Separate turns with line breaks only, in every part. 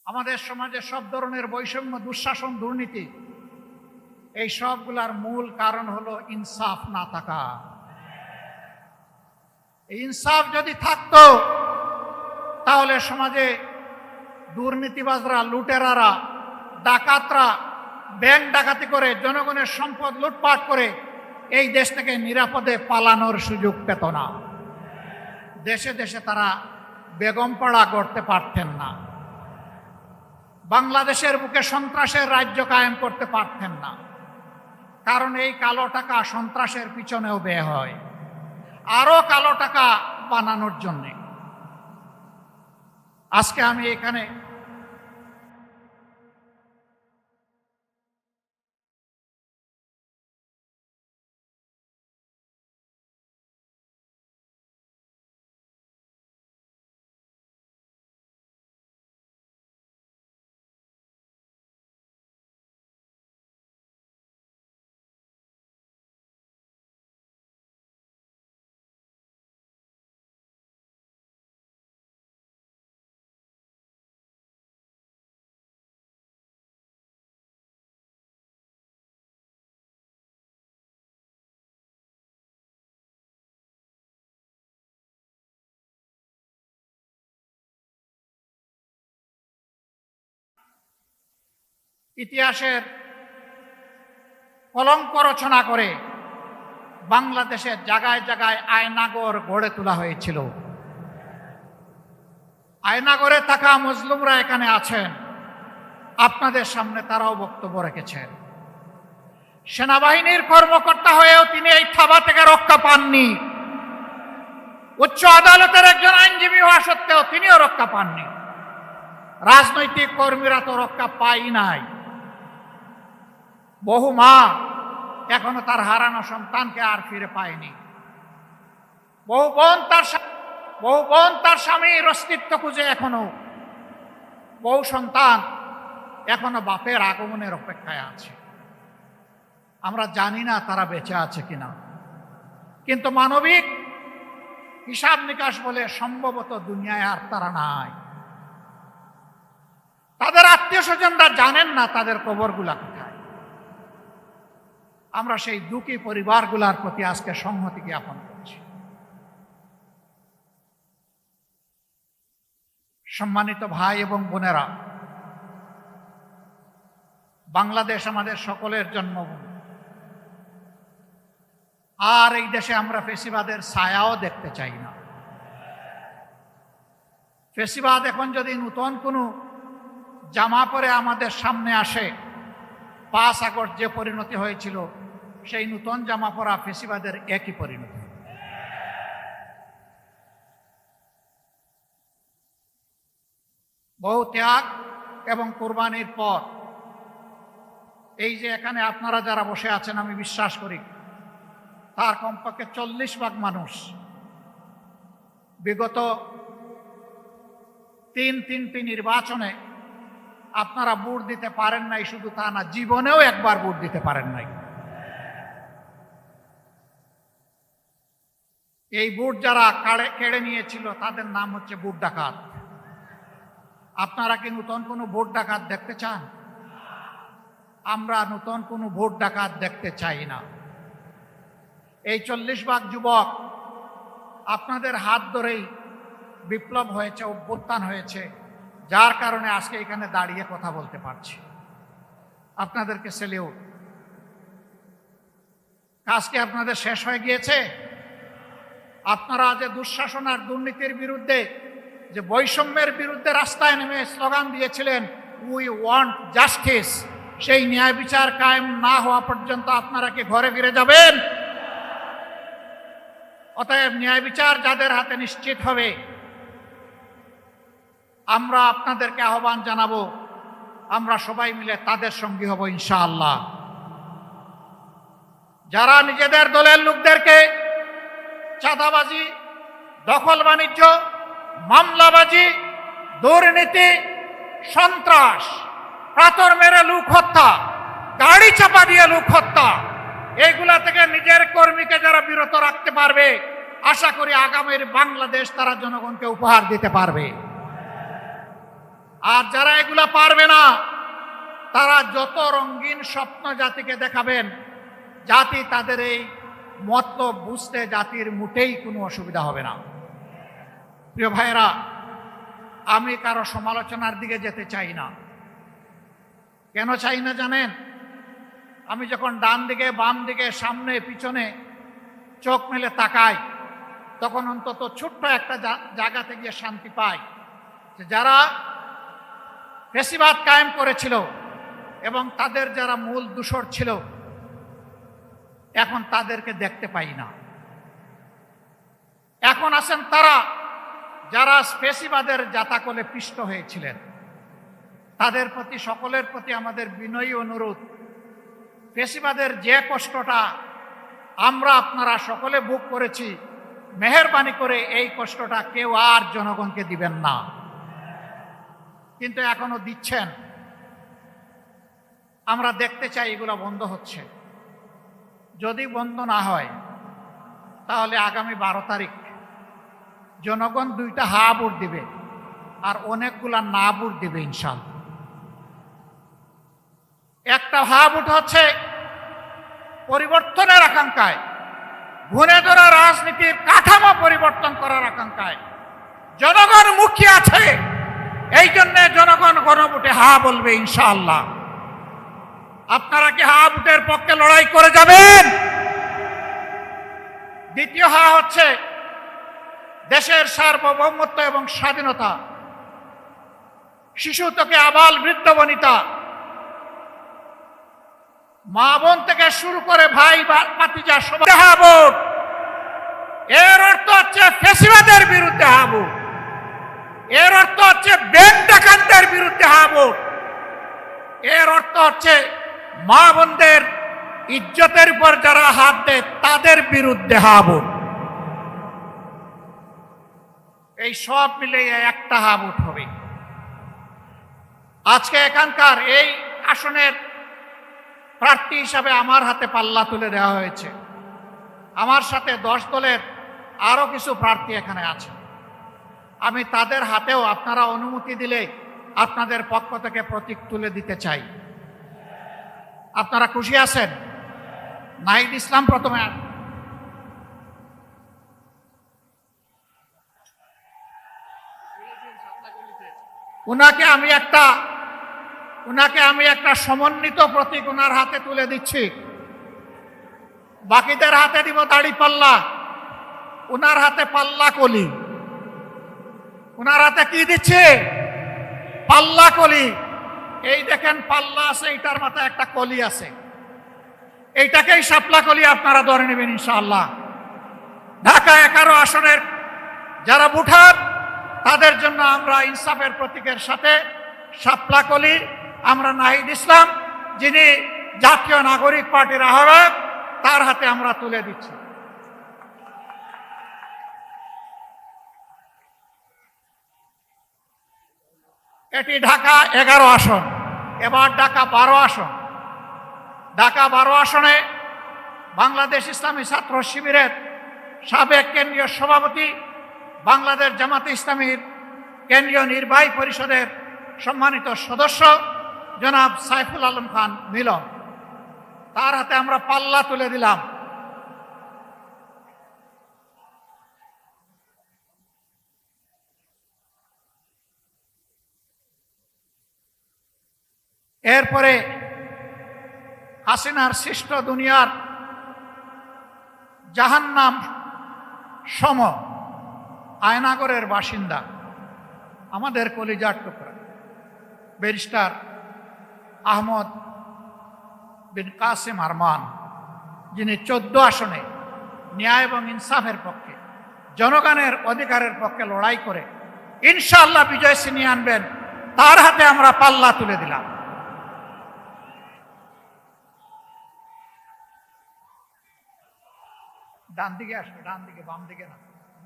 আমাদের সমাজে সব ধরনের বৈষম্য, দুঃশাসন, দুর্নীতি, এই সবগুলার মূল কারণ হলো ইনসাফ না থাকা। ইনসাফ যদি থাকতো তাহলে সমাজে দুর্নীতিবাজরা, লুটেরারা, ডাকাতরা ব্যাংক ডাকাতি করে জনগণের সম্পদ লুটপাট করে এই দেশ থেকে নিরাপদে পালানোর সুযোগ পেত না। দেশে দেশে তারা বেগমপাড়া গড়তে পারতেন না, বাংলাদেশের বুকে সন্ত্রাসের রাজ্য কায়েম করতে পারতেন না। কারণ এই কালো টাকা সন্ত্রাসের পিছনেও ব্যয় হয়, আরো কালো টাকা বানানোর জন্যে। আজকে আমি এখানে ইতিহাসের কলঙ্ক রচনা করে বাংলাদেশের জায়গায় জায়গায় আয়নাগর গড়ে তোলা হয়েছিল। আয়নাগরে থাকা মজলুমরা এখানে আছেন, আপনাদের সামনে তারাও বক্তব্য রেখেছেন। সেনাবাহিনীর কর্মকর্তা হয়েও তিনি এই থাবা থেকে রক্ষা পাননি। উচ্চ আদালতের একজন আইনজীবী হওয়া সত্ত্বেও তিনিও রক্ষা পাননি। রাজনৈতিক কর্মীরা তো রক্ষা পাই নাই। বহু মা এখনো তার হারানো সন্তানকে আর ফিরে পায়নি। বহু বোন তার স্বামীর অস্তিত্ব খুঁজে এখনো, বহু সন্তান এখনো বাপের আগমনের অপেক্ষায় আছে। আমরা জানি না তারা বেঁচে আছে কিনা, কিন্তু মানবিক হিসাব নিকাশ বলে সম্ভবত দুনিয়ায় আর তারা নাই। তাদের আত্মীয় স্বজনরা জানেন না তাদের কবরগুলা কোথায়। আমরা সেই দুঃখী পরিবারগুলার প্রতি আজকে সংহতি জ্ঞাপন করছি। সম্মানিত ভাই এবং বোনেরা, বাংলাদেশ আমাদের সকলের জন্মভূমি। আর এই দেশে আমরা ফেসিবাদের ছায়াও দেখতে চাই না। ফেসিবাদ এখন যদি নতুন কোনো জামা পরে আমাদের সামনে আসে, 5 আগস্ট যে পরিণতি হয়েছিল সেই নতুন জামা পরা ফেসিবাদের একই পরিণতি। বহু ত্যাগ এবং কোরবানির পর এই যে এখানে আপনারা যারা বসে আছেন, আমি বিশ্বাস করি তার কমপক্ষে 40% মানুষ বিগত 3টি নির্বাচনে আপনারা ভোট দিতে পারেন নাই। শুধু তা না, জীবনেও একবার ভোট দিতে পারেন নাই। এই ভোট যারা কেড়ে নিয়েছিল তাদের নাম হচ্ছে ভোট ডাকাত। আপনারা কি নতুন কোনো ভোট ডাকাত দেখতে চান? আমরা নতুন কোনো ভোট ডাকাত দেখতে চাই না। এই 40% যুবক আপনাদের হাত ধরেই বিপ্লব হয়েছে, অভ্যুত্থান হয়েছে, যার কারণে আজকে এখানে দাঁড়িয়ে কথা বলতে পারছি। আপনাদেরকে সেলিউট। আজকে আপনাদের শেষ হয়ে গিয়েছে। আপনারা যে দুঃশাসন আর দুর্নীতির বিরুদ্ধে, যে বৈষম্যের বিরুদ্ধে রাস্তায় নেমে স্লোগান দিয়েছিলেন, উই ওয়ান্ট জাস্টিস, সেই ন্যায় বিচার কায়েম না হওয়া পর্যন্ত আপনারা কি ঘরে ফিরে যাবেন? অতএব ন্যায় বিচার যাদের হাতে নিশ্চিত হবে, আমরা আপনাদেরকে আহ্বান জানাবো, আমরা সবাই মিলে তাদের সঙ্গী হব ইনশাআল্লাহ। যারা নিজেদের দলের লোকদেরকে চাঁদাবাজি, দখল বাণিজ্য, মামলাবাজি, দুর্নীতি, সন্ত্রাস, পাথর মেরে লোক হত্যা, গাড়ি চাপা দিয়ে লোক হত্যা, এইগুলা থেকে নিজের কর্মীকে যারা বিরত রাখতে পারবে, আশা করি আগামীর বাংলাদেশ তারা জনগণকে উপহার দিতে পারবে। আর যারা এগুলা পারবে না, তারা যত রঙিন স্বপ্ন জাতিকে দেখাবেন, জাতি তাদের এই মতলব বুঝতে জাতির মোটেই কোনো অসুবিধা হবে না। প্রিয় ভাইয়েরা, আমি কারো সমালোচনার দিকে যেতে চাই না। কেন চাই না জানেন? আমি যখন ডান দিকে, বাম দিকে, সামনে, পিছনে চোখ মেলে তাকাই, তখন অন্তত ছোট্ট একটা জায়গাতে গিয়ে শান্তি পাই যে যারা ফ্যাসিবাদ কায়েম করেছিল এবং তাদের যারা মূল দূষর ছিল, এখন তাদেরকে দেখতে পাই না। এখন আছেন তারা যারা ফ্যাসিবাদের জাতাকলে পিষ্ট হয়েছিলেন। তাদের প্রতি, সকলের প্রতি আমাদের বিনয়ী অনুরোধ, ফ্যাসিবাদের যে কষ্টটা আমরা আপনারা সকলে ভোগ করেছি, মেহেরবানি করে এই কষ্টটা কেউ আর জনগণকে দিবেন না। কিন্তু এখনো দিচ্ছেন। আমরা দেখতে চাই এগুলো বন্ধ হচ্ছে। যদি বন্ধ না হয়, তাহলে আগামী 12 তারিখ জনগণ 2টা হা ভোট দিবে আর অনেকগুলা না ভোট দিবে ইনশাআল্লাহ। একটা হা ভোট হচ্ছে পরিবর্তনের আকাঙ্ক্ষায়, ঘুরে ধরা রাজনীতির কাঠামো পরিবর্তন করার আকাঙ্ক্ষায় জনগণ মুখিয়ে আছে। এই জন্য জনগণ গণভোটে হা বলবে ইনশাআল্লাহ। আপনারা কি হা ভোটের পক্ষে লড়াই করে যাবেন? দ্বিতীয় হা হচ্ছে দেশের সার্বভৌমত্ব এবং স্বাধীনতা, শিশু থেকে আবাল বৃদ্ধ বনিতা, মা বোন থেকে শুরু করে ভাই ভাতিজা সবাই হা ভোট। এর অর্থ হচ্ছে ফ্যাসিবাদের বিরুদ্ধে হা ভোট। এর অর্থ হচ্ছে ব্যাংক ডাকাতদের বিরুদ্ধে হা ভোট। এর অর্থ হচ্ছে মা বোনদের ইজ্জতের উপর যারা হাত দেয় তাদের বিরুদ্ধে হা ভোট। এই সব মিলে একটা হা ভোট হবে। আজকে এখানকার এই আসনের প্রার্থী হিসাবে আমার হাতে পাল্লা তুলে দেওয়া হয়েছে। আমার সাথে 10 দলের আরো কিছু প্রার্থী এখানে আছে। আমি তাদের হাতেও আপনারা অনুমতি দিলে আপনাদের পক্ষ থেকে প্রতীক তুলে দিতে চাই। আপনারা খুশি আছেন? নাহিদ ইসলাম প্রথমে। উনাকে আমি একটা সমন্বিত প্রতীক উনার হাতে তুলে দিচ্ছি। বাকিদের হাতে দিব দাড়ি পাল্লা, উনার হাতে পাল্লা কলি। উনার হাতে কি দিচ্ছে? পাল্লা কলি। এই দেখেন পাল্লা আছে, এটার মাথায় একটা কলি আছে। এইটাকেই শাপলা কলি আপনারা ধরে নেবেন ইনশাআল্লাহ। ঢাকা 11 আসনের যারা ভোটার, তাদের জন্য আমরা ইনসাফের প্রতীকের সাথে শাপলা কলি, আমরা নাহিদ ইসলাম যিনি জাতীয় নাগরিক পার্টির আহ্বায়ক, তার হাতে আমরা তুলে দিচ্ছি। এটি ঢাকা 11 আসন। এবার ঢাকা 12 আসন। ঢাকা 12 আসনে বাংলাদেশ ইসলামী ছাত্র শিবিরের সাবেক কেন্দ্রীয় সভাপতি, বাংলাদেশ জামাতে ইসলামীর কেন্দ্রীয় নির্বাহী পরিষদের সম্মানিত সদস্য জনাব সাইফুল আলম খান মিলন, তার হাতে আমরা পাল্লা তুলে দিলাম। এরপরে হাসিনার সৃষ্ট দুনিয়ার জাহান্নাম সম আয়নাগরের বাসিন্দা, আমাদের কলিজার টুকরা ব্যারিস্টার আহমদ বিন কাসেম আরমান, যিনি 14 আসনে ন্যায় এবং ইনসাফের পক্ষে, জনগণের অধিকারের পক্ষে লড়াই করে ইনশাআল্লাহ বিজয় ছিনিয়ে আনবেন, তার হাতে আমরা পাল্লা তুলে দিলাম। ডান দিকে আসবে, ডান দিকে, বাম দিকে না,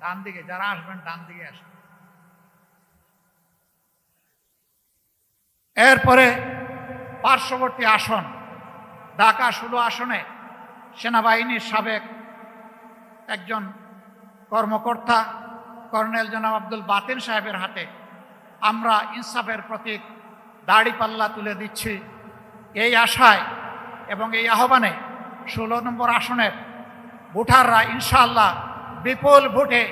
ডান দিকে। যারা আসবেন ডান দিকে আসবেন। এরপরে পার্শ্ববর্তী আসন ঢাকা 16 আসনে সেনাবাহিনীর সাবেক একজন কর্মকর্তা কর্নেল জনাব আব্দুল বাতিন সাহেবের হাতে আমরা ইনসাফের প্রতীক দাড়িপাল্লা তুলে দিচ্ছি। এই আশায় এবং এই আহ্বানে 16 নম্বর আসনের ভোটাররা ইনশাআল্লাহ বিপুল ভোটে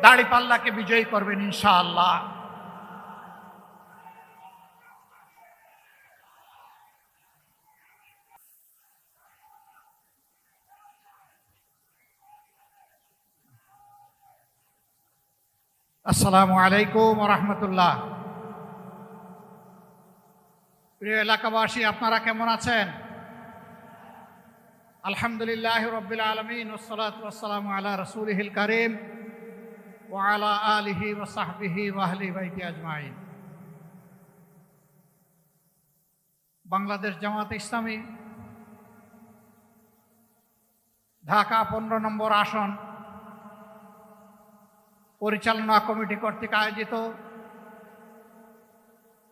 দাড়িপাল্লাকে বিজয়ী করবেন ইনশাআল্লাহ। আসসালামু আলাইকুম ওয়া রাহমাতুল্লাহ। প্রিয় এলাকাবাসী, আপনারা কেমন আছেন? আলহামদুলিল্লাহ রাব্বিল আলামিন ওয়াসসালাতু ওয়াসসালামু আলা রাসূলিহিল কারীম ওয়া আলা আলিহি ওয়া সাহবিহি ওয়া আহলি বাইতি আজমাইন। বাংলাদেশ জামায়াতে ইসলামী ঢাকা 15 নম্বর আসন পরিচালনা কমিটি কর্তৃক আয়োজিত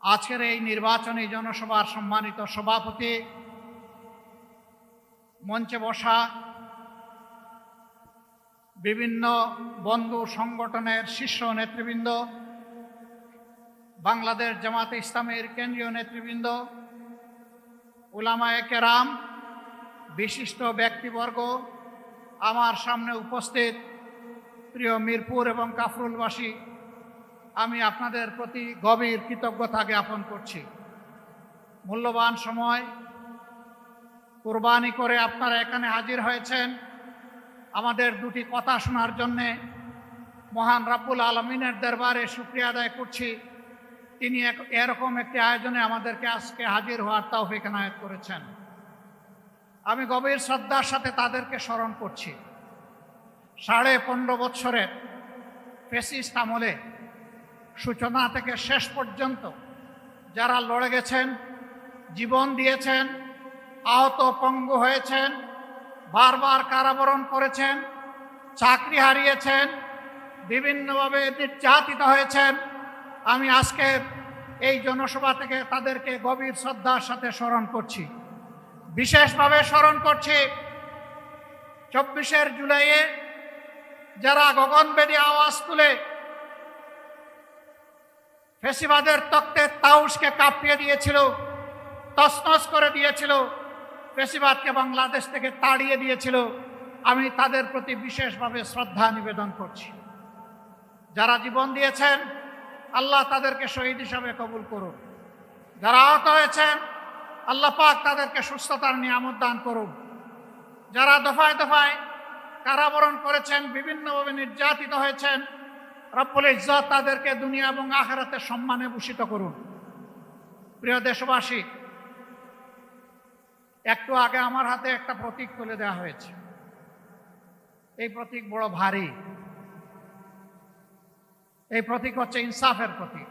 আজকের এই নির্বাচনী জনসভার সম্মানিত সভাপতি, মঞ্চে বসা বিভিন্ন বন্ধু সংগঠনের শীর্ষ নেতৃবৃন্দ, বাংলাদেশ জামায়াতে ইসলামীর কেন্দ্রীয় নেতৃবৃন্দ, উলামায়ে কেরাম, বিশিষ্ট ব্যক্তিবর্গ, আমার সামনে উপস্থিত প্রিয় মিরপুর এবং কাফরুলবাসী, আমি আপনাদের প্রতি গভীর কৃতজ্ঞতা জ্ঞাপন করছি। মূল্যবান সময় কুরবানি করে আপনারা এখানে হাজির হয়েছেন আমাদের দুটি কথা শোনার জন্যে। মহান রাব্বুল আলামিনের দরবারে শুকরিয়া আদায় করছি, তিনি এরকম একটি আয়োজনে আমাদেরকে আজকে হাজির হওয়ার তৌফিক এনায়েত করেছেন। আমি গভীর শ্রদ্ধার সাথে তাদেরকে স্মরণ করছি। 15.5 বৎসরের ফ্যাসিস্ট আমলে সূচনা থেকে শেষ পর্যন্ত যারা লড়ে গেছেন, জীবন দিয়েছেন, আহত পঙ্গু হয়েছেন, বারবার কারাবরণ করেছেন, চাকরি হারিয়েছেন, বিভিন্নভাবে নির্যাতিত হয়েছেন, আমি আজকে এই জনসভা থেকে তাদেরকে গভীর শ্রদ্ধার সাথে স্মরণ করছি। বিশেষভাবে স্মরণ করছি 24 জুলাইয়ে যারা গগনভেদী আওয়াজ তুলে ফ্যাসিবাদের তক্তের তাউসকে কাঁপিয়ে দিয়েছিল, তছনছ করে দিয়েছিল, ফ্যাসিবাদকে বাংলাদেশ থেকে তাড়িয়ে দিয়েছিল। আমি তাদের প্রতি বিশেষভাবে শ্রদ্ধা নিবেদন করছি। যারা জীবন দিয়েছেন, আল্লাহ তাদেরকে শহীদ হিসাবে কবুল করুন। যারা আহত হয়েছেন, আল্লাহ পাক তাদেরকে সুস্থতার নিয়ামত দান করুন। যারা দফায় দফায় কারাবরণ করেছেন, বিভিন্নভাবে নির্যাতিত হয়েছেন, রব্বুল ইজ্জত তাদেরকে দুনিয়া এবং আখিরাতে সম্মানে ভূষিত করুন। প্রিয় দেশবাসী, একটু আগে আমার হাতে একটা প্রতীক তুলে দেওয়া হয়েছে। এই প্রতীক বড় ভারী। এই প্রতীক হচ্ছে ইনসাফের প্রতীক।